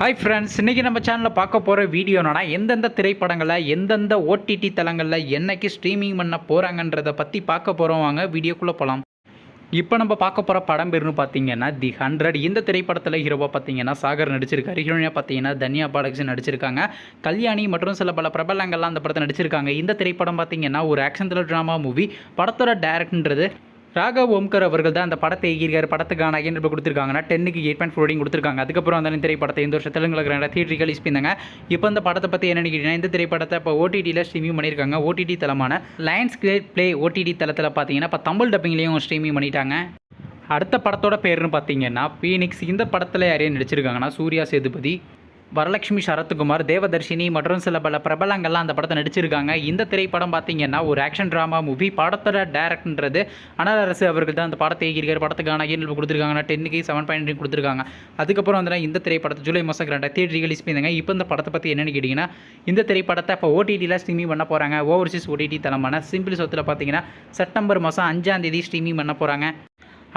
Hi friends, இன்றைக்கி நம்ம சேனலில் பார்க்க போகிற வீடியோ என்னன்னா, எந்தெந்த திரைப்படங்களில் எந்தெந்த ஓடிடி தளங்களில் என்னைக்கு ஸ்ட்ரீமிங் பண்ண போகிறாங்கன்றதை பற்றி பார்க்க போகிறோம். வாங்க வீடியோக்குள்ளே போகலாம். இப்போ நம்ம பார்க்க போகிற படம் பேர்னு பார்த்தீங்கன்னா தி 100. இந்த திரைப்படத்தில் ஹீரோவாக பார்த்தீங்கன்னா சாகர் நடிச்சிருக்காரு. ஹீரோயினாக பார்த்தீங்கன்னா தன்யா பாலகிருஷ்ணன் நடிச்சிருக்காங்க. கல்யாணி மற்றும் சில பல பிரபலங்கள்லாம் அந்த படத்தை நடிச்சிருக்காங்க. இந்த திரைப்படம் பார்த்தீங்கன்னா ஒரு ஆக்ஷன் த்ரில்லர் ட்ராமா மூவி. படத்தோட டேரக்டர்ன்றது ராகவ் ஓம்கர் அவர்கள் தான் அந்த படத்தை இயக்கியிருக்காரு. படத்துக்கான அகைன் கொடுத்துருக்காங்கன்னா 10க்கு 8.4 ரேட்டிங் கொடுத்துருக்காங்க. அதுக்கப்புறம் அந்த திரைப்படத்தை இந்த வருஷம் தெலுங்குல தியேட்டர் ரிலீஸ் பண்ணாங்க. இப்போ இந்த படத்தை பற்றி என்னென்னு கேட்டீங்கன்னா, இந்த திரைப்படத்தை இப்போ ஓடிடியில் ஸ்ட்ரீமிங் பண்ணியிருக்காங்க. ஓடிடி தளமான லயன்ஸ் கிரேட் ப்ளே ஓடிடி தளத்தில் பார்த்தீங்கன்னா இப்போ தமிழ் டப்பிங்லேயும் ஸ்ட்ரீமிங் பண்ணிட்டாங்க. அடுத்த படத்தோட பேருன்னு பார்த்தீங்கன்னா பீனிக்ஸ். இந்த படத்தில் யாரையும் நடிச்சிருக்காங்கன்னா சூர்யா சேதுபதி, வரலட்சுமி சரத்குமார், தேவதர்ஷினி மற்றும் சில பல பிரபலங்கள்லாம் அந்த படத்தை நடிச்சிருக்காங்க. இந்த திரைப்படம் பார்த்தீங்கன்னா ஒரு ஆக்ஷன் ட்ராமா மூவி. படத்தோட டேரக்டர்ன்றது அனலரசு அவர்கள் தான் அந்த படத்தை இயக்கியிருக்காரு. படத்துக்கான அகைன் கொடுத்துருக்காங்கன்னா 10க்கு 7.3 கொடுத்துருக்காங்க. அதுக்கப்புறம் வந்து இந்த திரைப்படத்தை ஜூலை மாதம் தியேட்டர் ரிலீஸ் பண்ணியிருந்தாங்க. இப்போ இந்த படத்தை பற்றி என்னென்னு கேட்டிங்கன்னா, இந்த திரைப்படத்தை இப்போ ஓடிடியில் ஸ்ட்ரீமிங் பண்ண போகிறாங்க. ஓவர்சீஸ் ஓடிடி தளமான சிம்பிள் சொத்தில் பார்த்தீங்கன்னா செப்டம்பர் மாதம் 5ஆம் ஸ்ட்ரீமிங் பண்ண போகிறாங்க.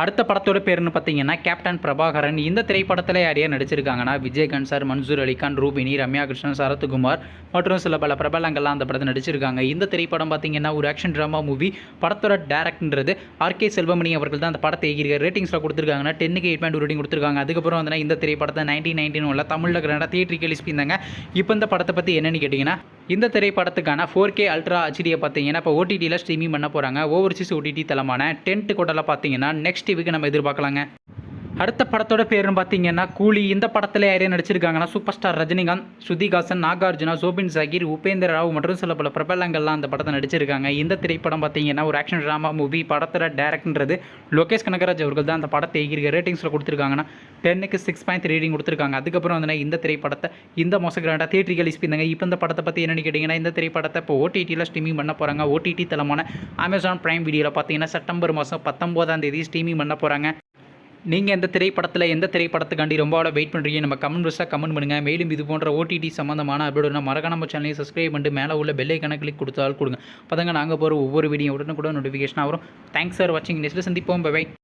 அடுத்த படத்தோட பேருன்னு பார்த்தீங்கன்னா கேப்டன் பிரபாகரன். இந்த திரைப்படத்தில் யார் யார் நடிச்சிருக்காங்கன்னா விஜயகாந்த் சார், மன்சூர் அலிகான், ரூபினி, ரம்யா கிருஷ்ணன், சரத்குமார் மற்றும் சில பல பிரபலங்கள்லாம் அந்த படத்தை நடிச்சிருக்காங்க. இந்த திரைப்படம் பார்த்தீங்கன்னா ஒரு ஆக்ஷன் ட்ராமா மூவி. படத்தோட டேரக்டர்ன்றது ஆர்கே செல்வமணி அவர்கள் தான் அந்த படத்தை இயக்கியிருக்காரு. ரேட்டிங்ஸில் கொடுத்துருக்காங்கன்னா 10க்கு 8.2 ரேட்டிங் கொடுத்துருக்காங்க. அதுக்கப்புறம் வந்து இந்த திரைப்படத்தை 1991 தமிழில் தியேட்டருக்கு ரிலீஸ் பண்ணியிருந்தாங்க. இப்போ இந்த படத்தை பற்றி என்னென்னு கேட்டிங்கன்னா, இந்த திரைப்படத்துக்கான 4K அல்ட்ரா ஹெச்டியை பார்த்தீங்கன்னா இப்போ ஓடிடியில் ஸ்ட்ரீமிங் பண்ண போகிறாங்க. ஓவர்சீஸ் ஓடிடி தளமான டென்ட் கோட்டலில் பார்த்தீங்கன்னா நெக்ஸ்ட் வீக்கு நம்ம எதிர்பார்க்கலாங்க. அடுத்த படத்தோட பேருன்னு பார்த்தீங்கன்னா கூலி. இந்த படத்தில் யாரையும் நடிச்சிருக்காங்கன்னா சூப்பர் ஸ்டார் ரஜினிகாந்த், ஸ்ருதிஹாசன், நாகார்ஜுனா, சோபின் ஜாகீர், உபேந்திர ராவ் மற்றும் சில பல பிரபலங்கள்லாம் அந்த படத்தை நடிச்சிருக்காங்க. இந்த திரைப்படம் பார்த்தீங்கன்னா ஒரு ஆக்ஷன் ட்ராமா மூவி. படத்தோட டேரக்டர்ன்றது லோகேஷ் கனகராஜ் அவர்கள் தான் அந்த படத்தை இயக்கியிருக்க. ரேட்டிங்ஸில் கொடுத்துருக்காங்கன்னா 10க்கு 6.3 ரேட்டிங் கொடுத்துருக்காங்க. அதுக்கப்புறம் வந்து இந்த திரைப்படத்தை இந்த மாதம் தியேட்டர் ரிலீஸ் பண்ணாங்க. இப்போ இந்த படத்தை பற்றி என்னென்னு கேட்டிங்கன்னா, இந்த திரைப்படத்தை இப்போ ஓடிடியில் ஸ்ட்ரீமிங் பண்ண போகிறாங்க. ஓடிடி தளமான அமேசான் பிரைம் வீடியோவில் பார்த்தீங்கன்னா செப்டம்பர் மாதம் 19ஆம் ஸ்ட்ரீமிங் பண்ண போகிறாங்க. நீங்கள் எந்த திரைப்படத்துக்காண்டி ரொம்ப வெயிட் பண்ணுறீங்க? நம்ம கமெண்ட் பண்ணுங்கள். மேலும் இது போன்ற ஓடிடி சம்மந்தமான அப்டேட் மறக்காம நம்ம சேனலையும் சப்ஸ்கிரைப் பண்ணிட்டு மேலே உள்ள பெல் ஐக்கானை கிளிக் கொடுத்தால் கொடுங்க. அப்போ தாங்க நாங்கள் போகிற ஒவ்வொரு வீடியோ உடனுக்குடன் நோட்டிஃபிகேஷன் வரும். தேங்க்ஸ் ஃபார் வாட்சிங். நெக்ஸ்ட் சந்திப்போம். பை.